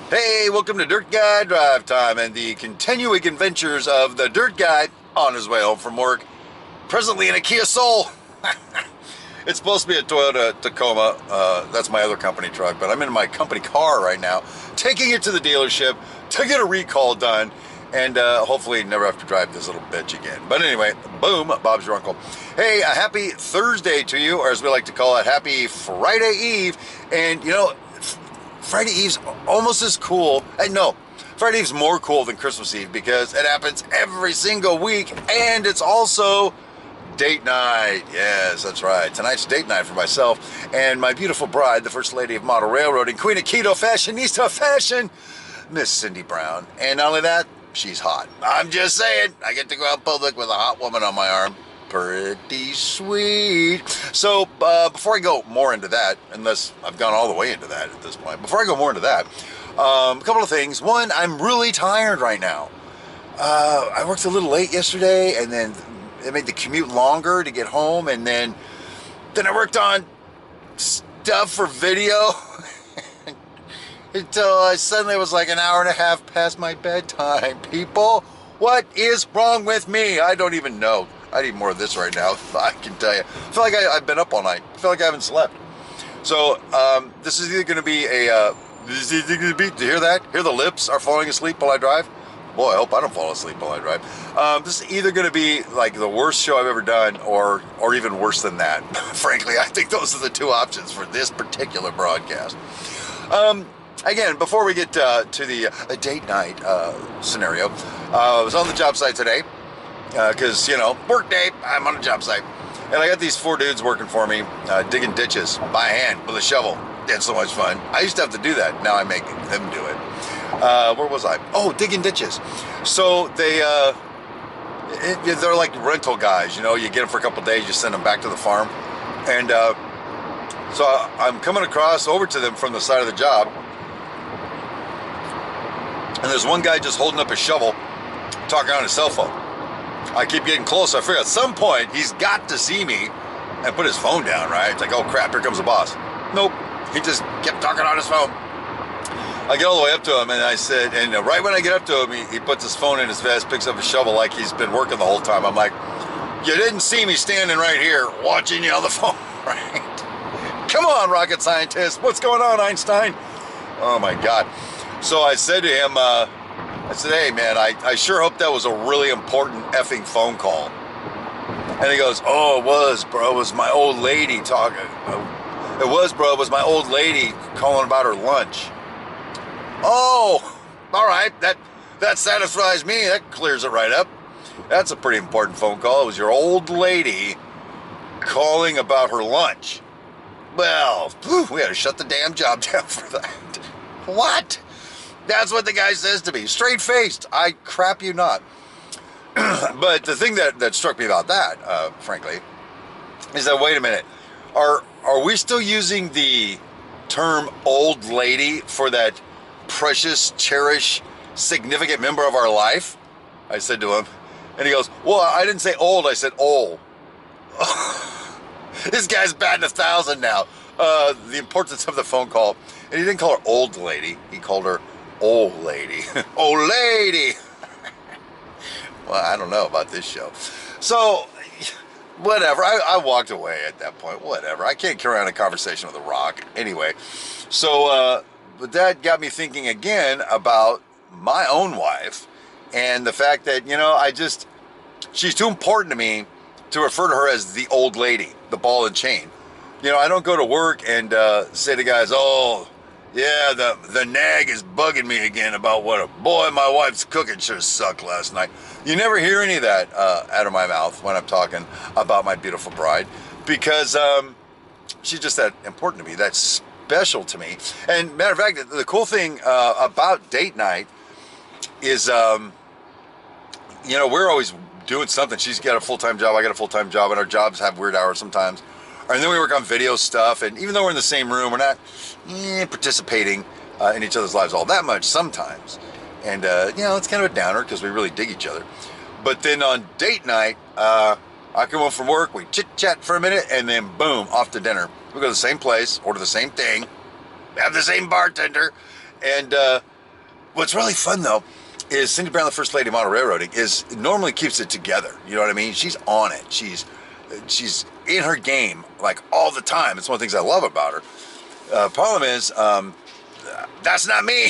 Hey, welcome to Dirt Guy Drive Time and the continuing adventures of the Dirt Guy on his way home from work. Presently in a Kia Soul. It's supposed to be a Toyota Tacoma. That's my other company truck, but I'm in my company car right now, taking it to the dealership to get a recall done and hopefully never have to drive this little bitch again. But anyway, boom, Bob's your uncle. Hey, a happy Thursday to you, or as we like to call it, happy Friday Eve. And you know, Friday Eve's almost as cool. No, Friday Eve's more cool than Christmas Eve because it happens every single week, and it's also date night. Yes, that's right. Tonight's date night for myself and my beautiful bride, the First Lady of Model Railroading, Queen of Keto Fashionista Fashion, Miss Cindy Brown. And not only that, she's hot. I'm just saying, I get to go out in public with a hot woman on my arm. Pretty sweet. So before I go more into that, unless I've gone all the way into that at this point, before I go more into that, a couple of things. One, I'm really tired right now. I worked a little late yesterday, and then it made the commute longer to get home, and then I worked on stuff for video until I suddenly was like an hour and a half past my bedtime. People, what is wrong with me? I don't even know. I need more of this right now, I can tell you. I feel like I've been up all night. I feel like I haven't slept. So this is either going to be a, do you hear that? Hear the lips are falling asleep while I drive? Boy, I hope I don't fall asleep while I drive. This is either going to be like the worst show I've ever done or even worse than that. Frankly, I think those are the two options for this particular broadcast. Again, before we get to the date night scenario, I was on the job site today. Because, you know, work day, I'm on a job site. And I got these four dudes working for me, digging ditches by hand with a shovel. It's so much fun. I used to have to do that. Now I make them do it. Where was I? Oh, digging ditches. So they're like rental guys, you know. You get them for a couple of days, you send them back to the farm. And so I'm coming across over to them from the side of the job. And there's one guy just holding up his shovel, talking on his cell phone. I keep getting close. I figure at some point he's got to see me and put his phone down, right? It's like, oh crap, here comes the boss. Nope. He just kept talking on his phone. I get all the way up to him and I said, and right when I get up to him, he puts his phone in his vest, picks up his shovel like he's been working the whole time. I'm like, you didn't see me standing right here watching you on the phone, right? Come on, rocket scientist. What's going on, Einstein? Oh my God. So I said to him, I said, hey man, I sure hope that was a really important effing phone call. And he goes, oh, it was, bro. It was my old lady talking. It was, bro. It was my old lady calling about her lunch. Oh, all right. That satisfies me. That clears it right up. That's a pretty important phone call. It was your old lady calling about her lunch. Well, we had to shut the damn job down for that. What? That's what the guy says to me, straight-faced. I crap you not. But the thing that struck me about that, frankly, is that, wait a minute, are we still using the term old lady for that precious, cherished, significant member of our life? I said to him, and he goes, well, I didn't say old, I said old. This guy's batting 1,000 now. The importance of the phone call. And he didn't call her old lady, he called her old lady. Old lady. Well, I don't know about this show. So, whatever. I walked away at that point. Whatever. I can't carry on a conversation with a rock. Anyway, so, but that got me thinking again about my own wife and the fact that, you know, she's too important to me to refer to her as the old lady, the ball and chain. You know, I don't go to work and say to guys, oh, yeah, the nag is bugging me again about what a boy my wife's cooking sure sucked last night. You never hear any of that out of my mouth when I'm talking about my beautiful bride because she's just that important to me, that's special to me. And matter of fact, the cool thing about date night is, you know, we're always doing something. She's got a full-time job, I got a full-time job, and our jobs have weird hours sometimes. And then we work on video stuff, and even though we're in the same room, we're not participating in each other's lives all that much sometimes. And, you know, it's kind of a downer because we really dig each other. But then on date night, I come home from work, we chit-chat for a minute, and then boom, off to dinner. We go to the same place, order the same thing, have the same bartender, and What's really fun though is Cindy Brown, the First Lady of Model Railroading, normally keeps it together. You know what I mean? She's on it. She's in her game like all the time. It's one of the things I love about her. Problem is, that's not me.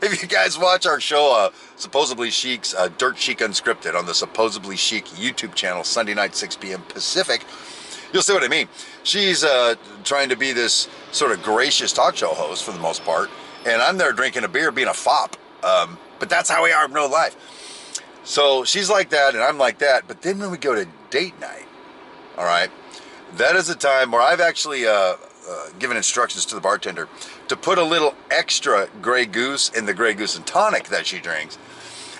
If you guys watch our show, Supposedly Chic's Dirt Chic Unscripted on the Supposedly Chic YouTube channel, Sunday night, 6 p.m. Pacific, you'll see what I mean. She's trying to be this sort of gracious talk show host for the most part, and I'm there drinking a beer, being a fop. But that's how we are in real life. So she's like that, and I'm like that. But then when we go to date night, all right, that is a time where I've actually given instructions to the bartender to put a little extra Grey Goose in the Grey Goose and tonic that she drinks.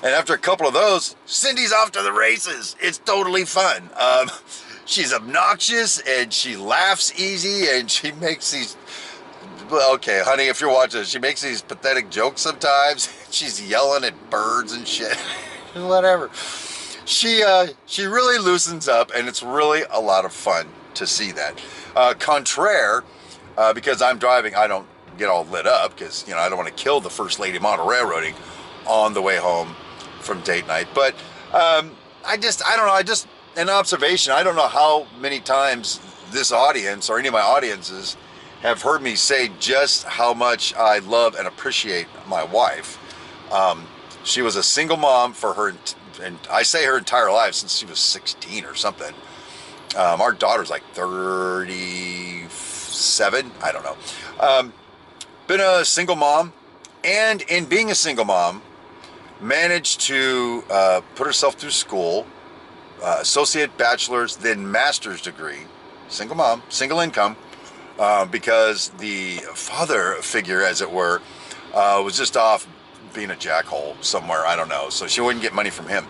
And after a couple of those, Cindy's off to the races. It's totally fun. She's obnoxious, and she laughs easy, and she makes these... Well, okay, honey, if you're watching this, she makes these pathetic jokes sometimes. She's yelling at birds and shit. Whatever. She really loosens up, and it's really a lot of fun to see that. Contraire, because I'm driving, I don't get all lit up because, you know, I don't want to kill the First Lady of Model Railroading on the way home from date night. But I don't know, an observation, I don't know how many times this audience or any of my audiences have heard me say just how much I love and appreciate my wife. She was a single mom for her, and I say her entire life, since she was 16 or something. Our daughter's like 37, I don't know. Been a single mom, and in being a single mom, managed to put herself through school, associate, bachelor's, then master's degree. Single mom, single income. Because the father figure, as it were, was just off being a jackhole somewhere, I don't know, so she wouldn't get money from him.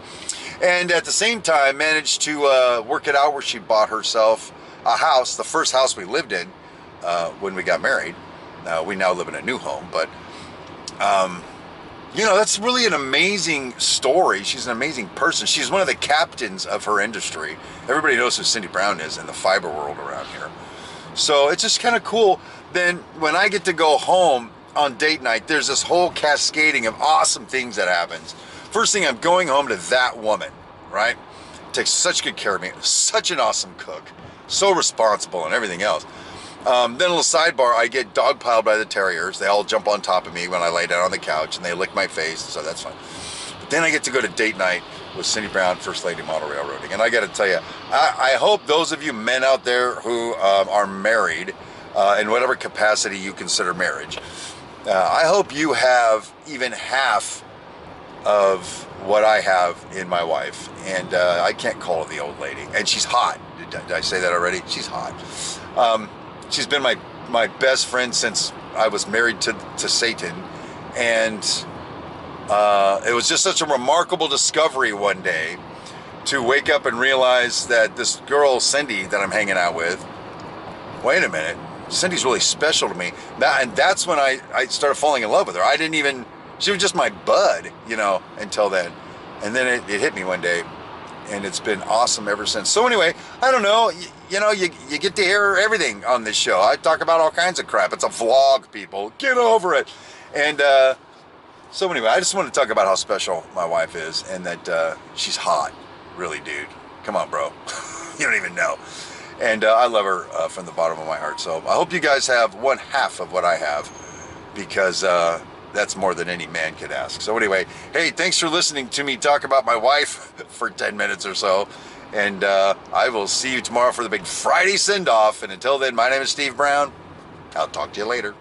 And at the same time, managed to work it out where she bought herself a house, the first house we lived in when we got married. We now live in a new home, but, you know, that's really an amazing story. She's an amazing person. She's one of the captains of her industry. Everybody knows who Cindy Brown is in the fiber world around here. So it's just kind of cool. Then when I get to go home on date night, there's this whole cascading of awesome things that happens. First thing, I'm going home to that woman, right? Takes such good care of me. Such an awesome cook. So responsible and everything else. Then a little sidebar, I get dogpiled by the terriers. They all jump on top of me when I lay down on the couch, and they lick my face, so that's fun. But then I get to go to date night with Cindy Brown, First Lady Model Railroading. And I got to tell you, I hope those of you men out there who are married, in whatever capacity you consider marriage, I hope you have even half of what I have in my wife. And I can't call her the old lady. And she's hot. Did I say that already? She's hot. She's been my best friend since I was married to Satan. And it was just such a remarkable discovery one day to wake up and realize that this girl, Cindy, that I'm hanging out with, wait a minute, Cindy's really special to me. And that's when I started falling in love with her. She was just my bud, you know, until then. And then it hit me one day, and it's been awesome ever since. So anyway, I don't know, you know, you get to hear everything on this show. I talk about all kinds of crap. It's a vlog, people. Get over it. And, so anyway, I just want to talk about how special my wife is, and that she's hot, really, dude. Come on, bro. You don't even know. And I love her from the bottom of my heart. So I hope you guys have one half of what I have, because that's more than any man could ask. So anyway, hey, thanks for listening to me talk about my wife for 10 minutes or so. And I will see you tomorrow for the big Friday send-off. And until then, my name is Steve Brown. I'll talk to you later.